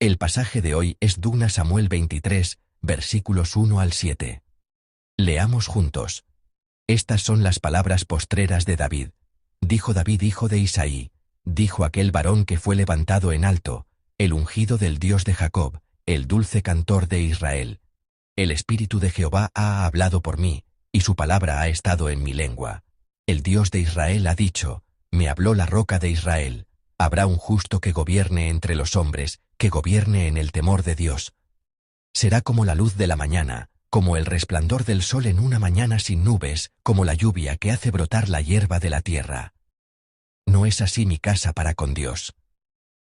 El pasaje de hoy es 2 Samuel 23, versículos 1 al 7. Leamos juntos. Estas son las palabras postreras de David. Dijo David, hijo de Isaí, dijo aquel varón que fue levantado en alto, el ungido del Dios de Jacob, el dulce cantor de Israel. El Espíritu de Jehová ha hablado por mí, y su palabra ha estado en mi lengua. El Dios de Israel ha dicho, me habló la roca de Israel. Habrá un justo que gobierne entre los hombres, que gobierne en el temor de Dios. Será como la luz de la mañana, como el resplandor del sol en una mañana sin nubes, como la lluvia que hace brotar la hierba de la tierra. No es así mi casa para con Dios.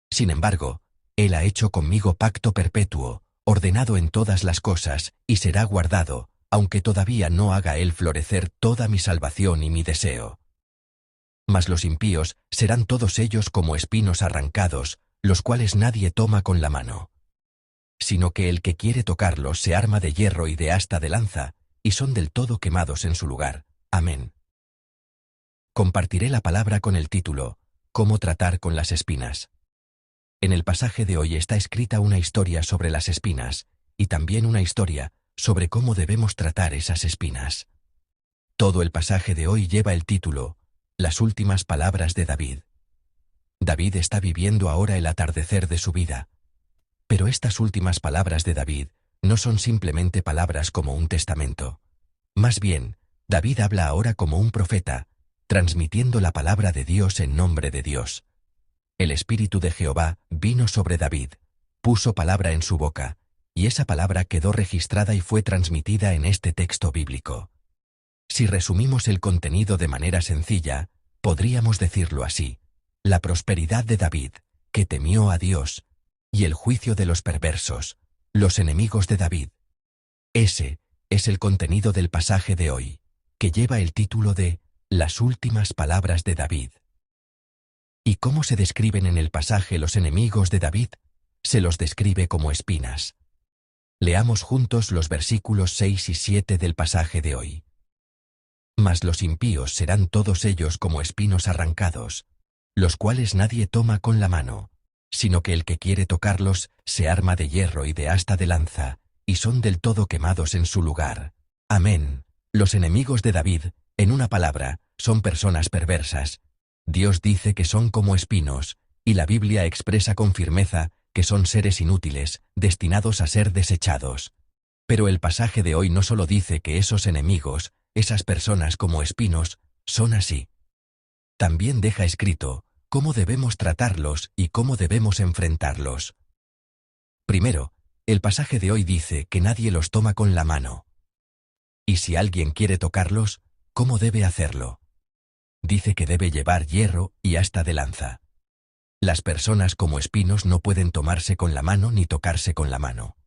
Sin embargo, Él ha hecho conmigo pacto perpetuo, ordenado en todas las cosas, y será guardado, aunque todavía no haga Él florecer toda mi salvación y mi deseo. Mas los impíos serán todos ellos como espinos arrancados, los cuales nadie toma con la mano. Sino que el que quiere tocarlos se arma de hierro y de asta de lanza, y son del todo quemados en su lugar. Amén. Compartiré la palabra con el título, ¿Cómo tratar con las espinas? En el pasaje de hoy está escrita una historia sobre las espinas, y también una historia sobre cómo debemos tratar esas espinas. Todo el pasaje de hoy lleva el título, Las últimas palabras de David. David está viviendo ahora el atardecer de su vida. Pero estas últimas palabras de David no son simplemente palabras como un testamento. Más bien, David habla ahora como un profeta, transmitiendo la palabra de Dios en nombre de Dios. El Espíritu de Jehová vino sobre David, puso palabra en su boca, y esa palabra quedó registrada y fue transmitida en este texto bíblico. Si resumimos el contenido de manera sencilla, podríamos decirlo así: la prosperidad de David, que temió a Dios, y el juicio de los perversos, los enemigos de David. Ese es el contenido del pasaje de hoy, que lleva el título de Las últimas palabras de David. ¿Y cómo se describen en el pasaje los enemigos de David? Se los describe como espinas. Leamos juntos los versículos 6 y 7 del pasaje de hoy. Mas los impíos serán todos ellos como espinos arrancados, los cuales nadie toma con la mano, sino que el que quiere tocarlos se arma de hierro y de asta de lanza, y son del todo quemados en su lugar. Amén. Los enemigos de David, en una palabra, son personas perversas. Dios dice que son como espinos, y la Biblia expresa con firmeza que son seres inútiles, destinados a ser desechados. Pero el pasaje de hoy no solo dice que esos enemigos, esas personas como espinos, son así. También deja escrito cómo debemos tratarlos y cómo debemos enfrentarlos. Primero, el pasaje de hoy dice que nadie los toma con la mano. Y si alguien quiere tocarlos, ¿cómo debe hacerlo? Dice que debe llevar hierro y asta de lanza. Las personas como espinos no pueden tomarse con la mano ni tocarse con la mano.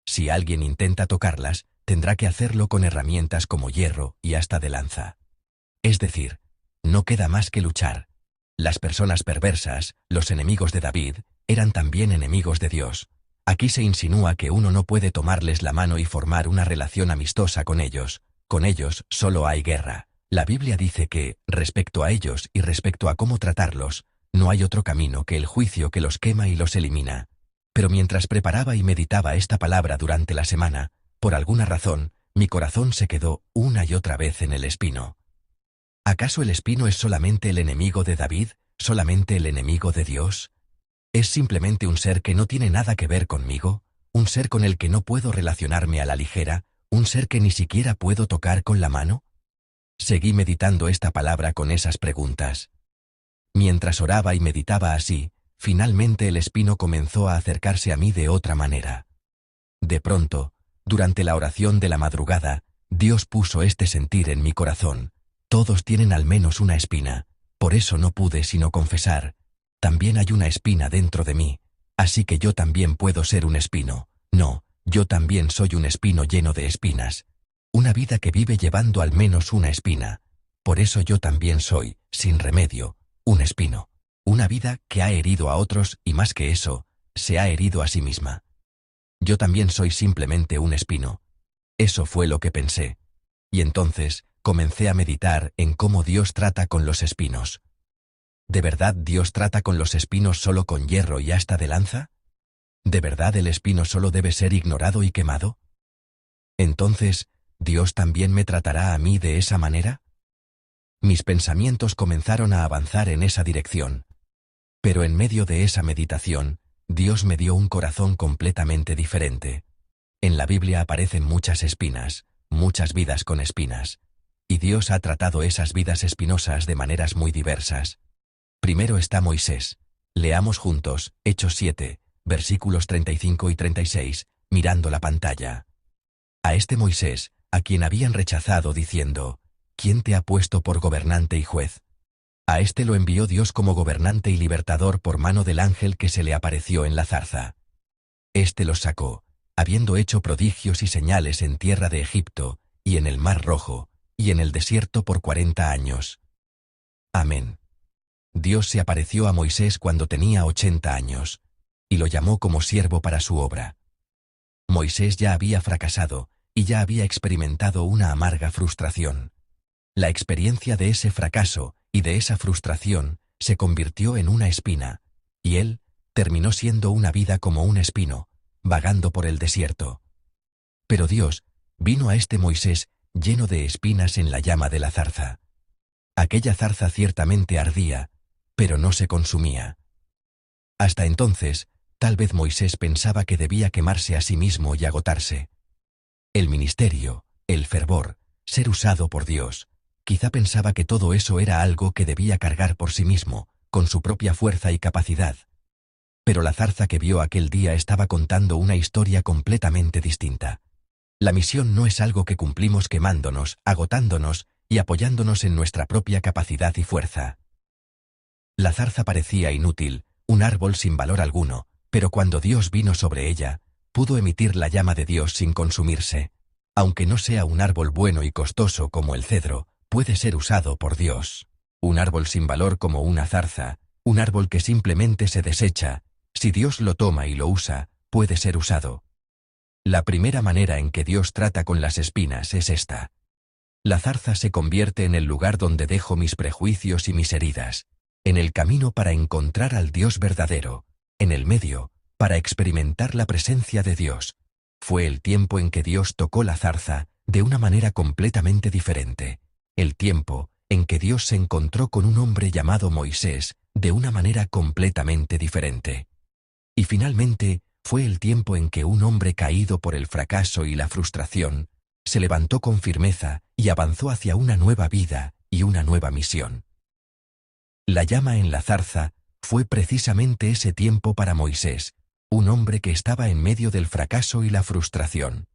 Si alguien intenta tocarlas, tendrá que hacerlo con herramientas como hierro y asta de lanza. Es decir, no queda más que luchar. Las personas perversas, los enemigos de David, eran también enemigos de Dios. Aquí se insinúa que uno no puede tomarles la mano y formar una relación amistosa con ellos. Con ellos solo hay guerra. La Biblia dice que, respecto a ellos y respecto a cómo tratarlos, no hay otro camino que el juicio que los quema y los elimina. Pero mientras preparaba y meditaba esta palabra durante la semana, por alguna razón, mi corazón se quedó una y otra vez en el espino. ¿Acaso el espino es solamente el enemigo de David, solamente el enemigo de Dios? ¿Es simplemente un ser que no tiene nada que ver conmigo? ¿Un ser con el que no puedo relacionarme a la ligera? ¿Un ser que ni siquiera puedo tocar con la mano? Seguí meditando esta palabra con esas preguntas. Mientras oraba y meditaba así, finalmente el espino comenzó a acercarse a mí de otra manera. De pronto, durante la oración de la madrugada, Dios puso este sentir en mi corazón: todos tienen al menos una espina, por eso no pude sino confesar: también hay una espina dentro de mí, así que yo también puedo ser un espino. No, yo también soy un espino lleno de espinas. Una vida que vive llevando al menos una espina. Por eso yo también soy, sin remedio, un espino. Una vida que ha herido a otros y, más que eso, se ha herido a sí misma. Yo también soy simplemente un espino. Eso fue lo que pensé. Y entonces comencé a meditar en cómo Dios trata con los espinos. ¿De verdad Dios trata con los espinos solo con hierro y asta de lanza? ¿De verdad el espino solo debe ser ignorado y quemado? Entonces, ¿Dios también me tratará a mí de esa manera? Mis pensamientos comenzaron a avanzar en esa dirección. Pero en medio de esa meditación, Dios me dio un corazón completamente diferente. En la Biblia aparecen muchas espinas, muchas vidas con espinas. Y Dios ha tratado esas vidas espinosas de maneras muy diversas. Primero está Moisés. Leamos juntos, Hechos 7, versículos 35 y 36, mirando la pantalla. A este Moisés, a quien habían rechazado diciendo, ¿quién te ha puesto por gobernante y juez? A este lo envió Dios como gobernante y libertador por mano del ángel que se le apareció en la zarza. Este los sacó, habiendo hecho prodigios y señales en tierra de Egipto, y en el Mar Rojo, y en el desierto por 40 años. Amén. Dios se apareció a Moisés cuando tenía 80 años, y lo llamó como siervo para su obra. Moisés ya había fracasado, y ya había experimentado una amarga frustración. La experiencia de ese fracaso y de esa frustración se convirtió en una espina, y él terminó siendo una vida como un espino, vagando por el desierto. Pero Dios vino a este Moisés lleno de espinas en la llama de la zarza. Aquella zarza ciertamente ardía, pero no se consumía. Hasta entonces, tal vez Moisés pensaba que debía quemarse a sí mismo y agotarse. El ministerio, el fervor, ser usado por Dios, quizá pensaba que todo eso era algo que debía cargar por sí mismo, con su propia fuerza y capacidad. Pero la zarza que vio aquel día estaba contando una historia completamente distinta. La misión no es algo que cumplimos quemándonos, agotándonos y apoyándonos en nuestra propia capacidad y fuerza. La zarza parecía inútil, un árbol sin valor alguno, pero cuando Dios vino sobre ella, pudo emitir la llama de Dios sin consumirse. Aunque no sea un árbol bueno y costoso como el cedro, puede ser usado por Dios. Un árbol sin valor como una zarza, un árbol que simplemente se desecha, si Dios lo toma y lo usa, puede ser usado. La primera manera en que Dios trata con las espinas es esta. La zarza se convierte en el lugar donde dejo mis prejuicios y mis heridas, en el camino para encontrar al Dios verdadero, en el medio, para experimentar la presencia de Dios. Fue el tiempo en que Dios tocó la zarza de una manera completamente diferente, el tiempo en que Dios se encontró con un hombre llamado Moisés de una manera completamente diferente. Y finalmente, fue el tiempo en que un hombre caído por el fracaso y la frustración se levantó con firmeza y avanzó hacia una nueva vida y una nueva misión. La llama en la zarza fue precisamente ese tiempo para Moisés, un hombre que estaba en medio del fracaso y la frustración.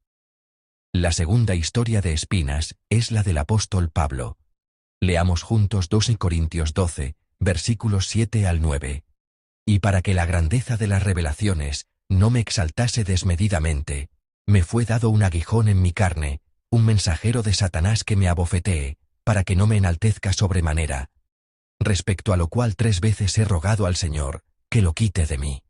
La segunda historia de espinas es la del apóstol Pablo. Leamos juntos 2 Corintios 12, versículos 7 al 9. Y para que la grandeza de las revelaciones no me exaltase desmedidamente, me fue dado un aguijón en mi carne, un mensajero de Satanás que me abofetee, para que no me enaltezca sobremanera. Respecto a lo cual 3 veces he rogado al Señor, que lo quite de mí.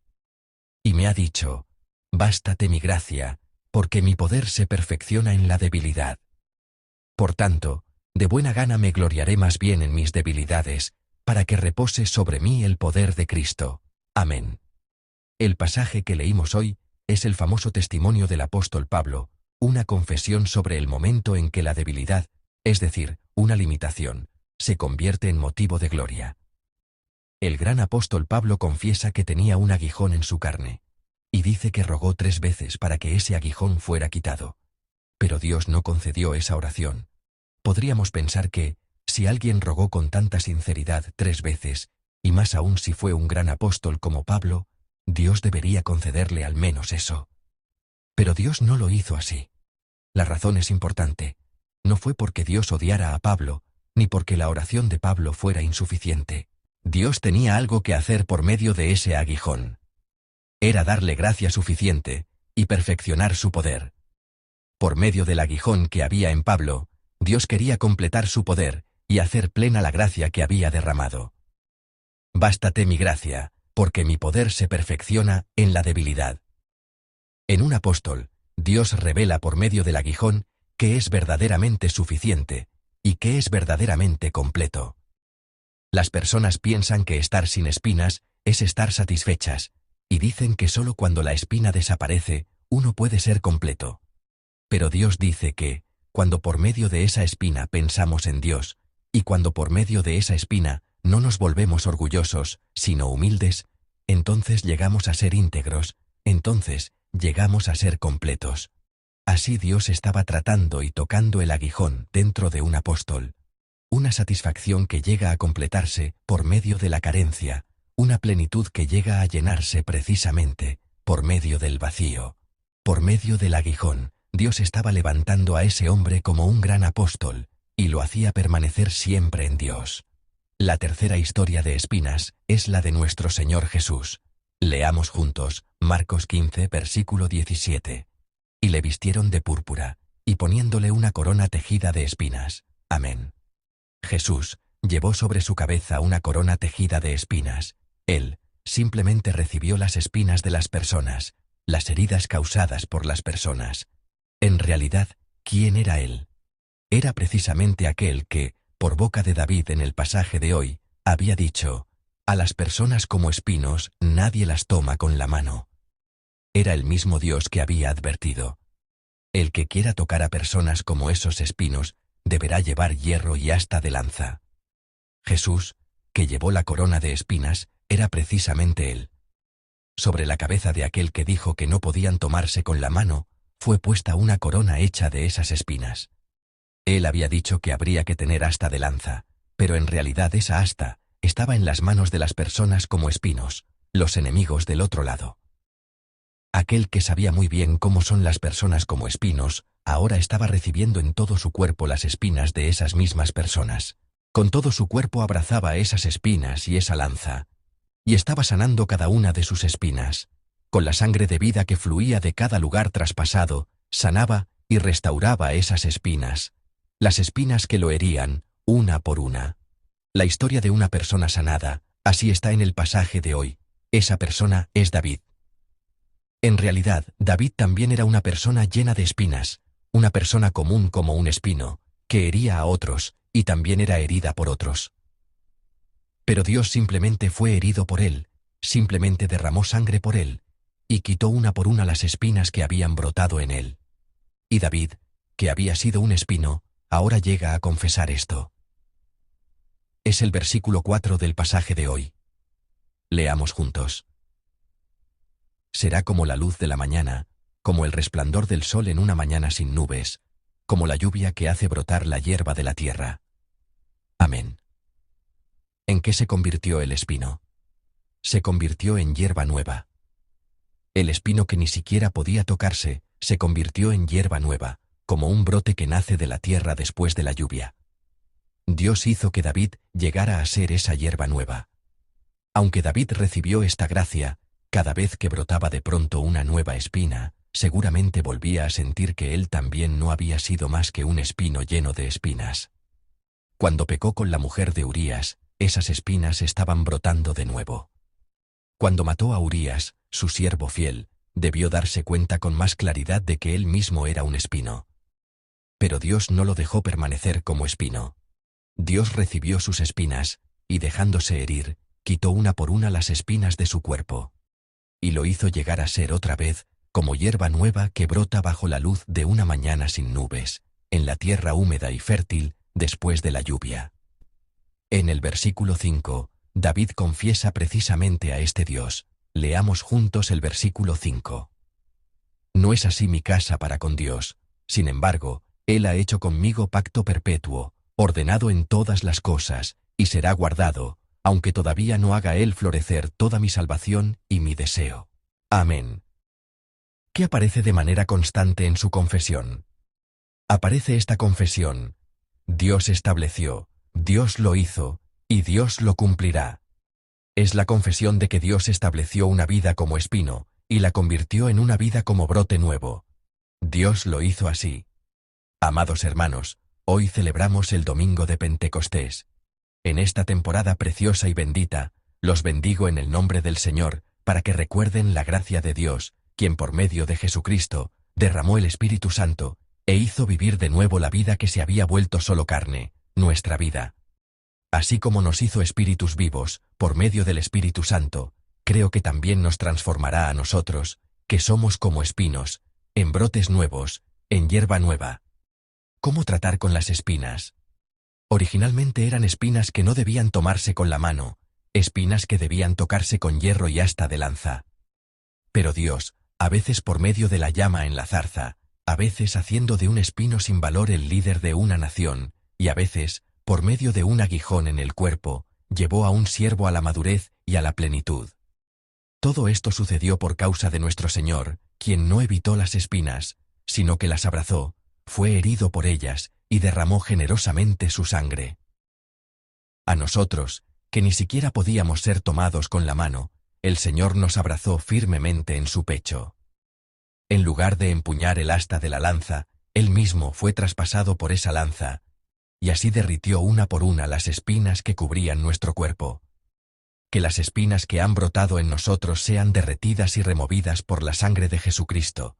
Y me ha dicho, bástate mi gracia, porque mi poder se perfecciona en la debilidad. Por tanto, de buena gana me gloriaré más bien en mis debilidades, para que repose sobre mí el poder de Cristo. Amén. El pasaje que leímos hoy es el famoso testimonio del apóstol Pablo, una confesión sobre el momento en que la debilidad, es decir, una limitación, se convierte en motivo de gloria. El gran apóstol Pablo confiesa que tenía un aguijón en su carne, y dice que rogó 3 veces para que ese aguijón fuera quitado. Pero Dios no concedió esa oración. Podríamos pensar que, si alguien rogó con tanta sinceridad 3 veces, y más aún si fue un gran apóstol como Pablo, Dios debería concederle al menos eso. Pero Dios no lo hizo así. La razón es importante. No fue porque Dios odiara a Pablo, ni porque la oración de Pablo fuera insuficiente. Dios tenía algo que hacer por medio de ese aguijón. Era darle gracia suficiente y perfeccionar su poder. Por medio del aguijón que había en Pablo, Dios quería completar su poder y hacer plena la gracia que había derramado. Bástate mi gracia, porque mi poder se perfecciona en la debilidad. En un apóstol, Dios revela por medio del aguijón que es verdaderamente suficiente y que es verdaderamente completo. Las personas piensan que estar sin espinas es estar satisfechas, y dicen que solo cuando la espina desaparece, uno puede ser completo. Pero Dios dice que, cuando por medio de esa espina pensamos en Dios, y cuando por medio de esa espina no nos volvemos orgullosos, sino humildes, entonces llegamos a ser íntegros, entonces llegamos a ser completos. Así Dios estaba tratando y tocando el aguijón dentro de un apóstol. Una satisfacción que llega a completarse por medio de la carencia, una plenitud que llega a llenarse precisamente por medio del vacío. Por medio del aguijón, Dios estaba levantando a ese hombre como un gran apóstol, y lo hacía permanecer siempre en Dios. La tercera historia de espinas es la de nuestro Señor Jesús. Leamos juntos, Marcos 15, versículo 17. Y le vistieron de púrpura, y poniéndole una corona tejida de espinas. Amén. Jesús llevó sobre su cabeza una corona tejida de espinas. Él simplemente recibió las espinas de las personas, las heridas causadas por las personas. En realidad, ¿quién era él? Era precisamente aquel que, por boca de David en el pasaje de hoy, había dicho: a las personas como espinos nadie las toma con la mano. Era el mismo Dios que había advertido: el que quiera tocar a personas como esos espinos, deberá llevar hierro y asta de lanza. Jesús, que llevó la corona de espinas, era precisamente él. Sobre la cabeza de aquel que dijo que no podían tomarse con la mano, fue puesta una corona hecha de esas espinas. Él había dicho que habría que tener asta de lanza, pero en realidad esa asta estaba en las manos de las personas como espinos, los enemigos del otro lado. Aquel que sabía muy bien cómo son las personas como espinos, ahora estaba recibiendo en todo su cuerpo las espinas de esas mismas personas. Con todo su cuerpo abrazaba esas espinas y esa lanza, y estaba sanando cada una de sus espinas. Con la sangre de vida que fluía de cada lugar traspasado, sanaba y restauraba esas espinas. Las espinas que lo herían, una por una. La historia de una persona sanada, así está en el pasaje de hoy. Esa persona es David. En realidad, David también era una persona llena de espinas, una persona común como un espino, que hería a otros, y también era herida por otros. Pero Dios simplemente fue herido por él, simplemente derramó sangre por él, y quitó una por una las espinas que habían brotado en él. Y David, que había sido un espino, ahora llega a confesar esto. Es el versículo 4 del pasaje de hoy. Leamos juntos. Será como la luz de la mañana, como el resplandor del sol en una mañana sin nubes, como la lluvia que hace brotar la hierba de la tierra. Amén. ¿En qué se convirtió el espino? Se convirtió en hierba nueva. El espino que ni siquiera podía tocarse, se convirtió en hierba nueva, como un brote que nace de la tierra después de la lluvia. Dios hizo que David llegara a ser esa hierba nueva. Aunque David recibió esta gracia, cada vez que brotaba de pronto una nueva espina, seguramente volvía a sentir que él también no había sido más que un espino lleno de espinas. Cuando pecó con la mujer de Urías, esas espinas estaban brotando de nuevo. Cuando mató a Urías, su siervo fiel, debió darse cuenta con más claridad de que él mismo era un espino. Pero Dios no lo dejó permanecer como espino. Dios recibió sus espinas, y dejándose herir, quitó una por una las espinas de su cuerpo. Y lo hizo llegar a ser otra vez como hierba nueva que brota bajo la luz de una mañana sin nubes, en la tierra húmeda y fértil después de la lluvia. En el versículo 5, David confiesa precisamente a este Dios. Leamos juntos el versículo 5. No es así mi casa para con Dios, sin embargo, Él ha hecho conmigo pacto perpetuo, ordenado en todas las cosas, y será guardado, aunque todavía no haga Él florecer toda mi salvación y mi deseo. Amén. ¿Qué aparece de manera constante en su confesión? Aparece esta confesión: Dios estableció, Dios lo hizo, y Dios lo cumplirá. Es la confesión de que Dios estableció una vida como espino, y la convirtió en una vida como brote nuevo. Dios lo hizo así. Amados hermanos, hoy celebramos el domingo de Pentecostés. En esta temporada preciosa y bendita, los bendigo en el nombre del Señor, para que recuerden la gracia de Dios, quien por medio de Jesucristo, derramó el Espíritu Santo, e hizo vivir de nuevo la vida que se había vuelto solo carne, nuestra vida. Así como nos hizo espíritus vivos, por medio del Espíritu Santo, creo que también nos transformará a nosotros, que somos como espinos, en brotes nuevos, en hierba nueva. ¿Cómo tratar con las espinas? Originalmente eran espinas que no debían tomarse con la mano, espinas que debían tocarse con hierro y asta de lanza. Pero Dios, a veces por medio de la llama en la zarza, a veces haciendo de un espino sin valor el líder de una nación, y a veces, por medio de un aguijón en el cuerpo, llevó a un siervo a la madurez y a la plenitud. Todo esto sucedió por causa de nuestro Señor, quien no evitó las espinas, sino que las abrazó, fue herido por ellas, y derramó generosamente su sangre. A nosotros, que ni siquiera podíamos ser tomados con la mano, el Señor nos abrazó firmemente en su pecho. En lugar de empuñar el asta de la lanza, Él mismo fue traspasado por esa lanza, y así derritió una por una las espinas que cubrían nuestro cuerpo. Que las espinas que han brotado en nosotros sean derretidas y removidas por la sangre de Jesucristo,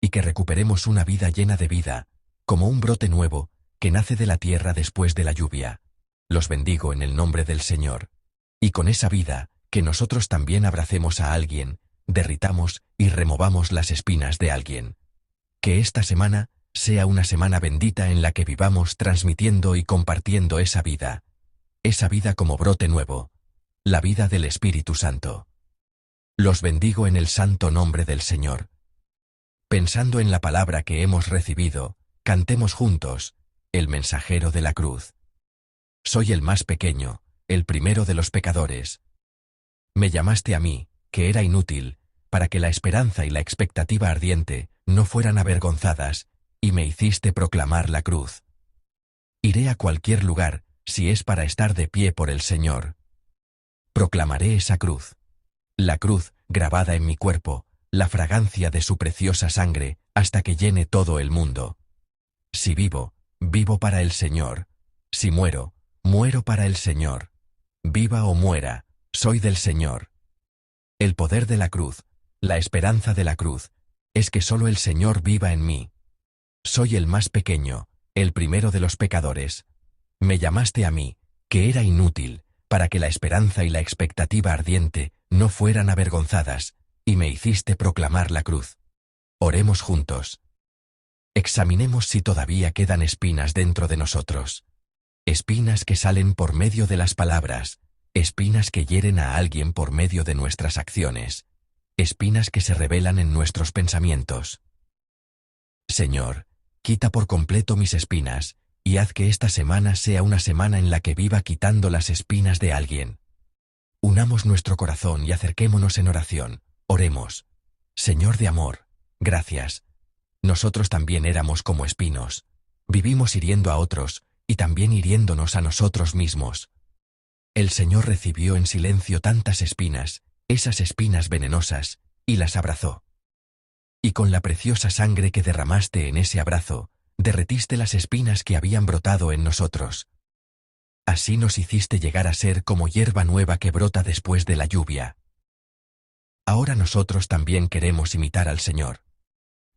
y que recuperemos una vida llena de vida, como un brote nuevo, que nace de la tierra después de la lluvia. Los bendigo en el nombre del Señor. Y con esa vida, que nosotros también abracemos a alguien, derritamos y removamos las espinas de alguien. Que esta semana sea una semana bendita en la que vivamos transmitiendo y compartiendo esa vida como brote nuevo, la vida del Espíritu Santo. Los bendigo en el santo nombre del Señor. Pensando en la palabra que hemos recibido, cantemos juntos, el mensajero de la cruz. Soy el más pequeño, el primero de los pecadores. Me llamaste a mí, que era inútil, para que la esperanza y la expectativa ardiente no fueran avergonzadas, y me hiciste proclamar la cruz. Iré a cualquier lugar, si es para estar de pie por el Señor. Proclamaré esa cruz. La cruz, grabada en mi cuerpo, la fragancia de su preciosa sangre, hasta que llene todo el mundo. Si vivo, vivo para el Señor. Si muero, muero para el Señor. Viva o muera, soy del Señor. El poder de la cruz, la esperanza de la cruz, es que solo el Señor viva en mí. Soy el más pequeño, el primero de los pecadores. Me llamaste a mí, que era inútil, para que la esperanza y la expectativa ardiente no fueran avergonzadas, y me hiciste proclamar la cruz. Oremos juntos. Examinemos si todavía quedan espinas dentro de nosotros. Espinas que salen por medio de las palabras, espinas que hieren a alguien por medio de nuestras acciones, espinas que se revelan en nuestros pensamientos. Señor, quita por completo mis espinas, y haz que esta semana sea una semana en la que viva quitando las espinas de alguien. Unamos nuestro corazón y acerquémonos en oración. Oremos. Señor de amor, gracias. Nosotros también éramos como espinos. Vivimos hiriendo a otros, y también hiriéndonos a nosotros mismos. El Señor recibió en silencio tantas espinas, esas espinas venenosas, y las abrazó. Y con la preciosa sangre que derramaste en ese abrazo, derretiste las espinas que habían brotado en nosotros. Así nos hiciste llegar a ser como hierba nueva que brota después de la lluvia. Ahora nosotros también queremos imitar al Señor.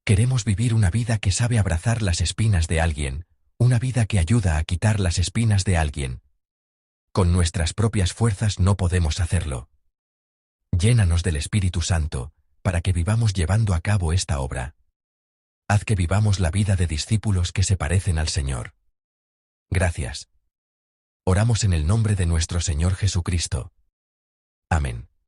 Queremos vivir una vida que sabe abrazar las espinas de alguien, una vida que ayuda a quitar las espinas de alguien. Con nuestras propias fuerzas no podemos hacerlo. Llénanos del Espíritu Santo, para que vivamos llevando a cabo esta obra. Haz que vivamos la vida de discípulos que se parecen al Señor. Gracias. Oramos en el nombre de nuestro Señor Jesucristo. Amén.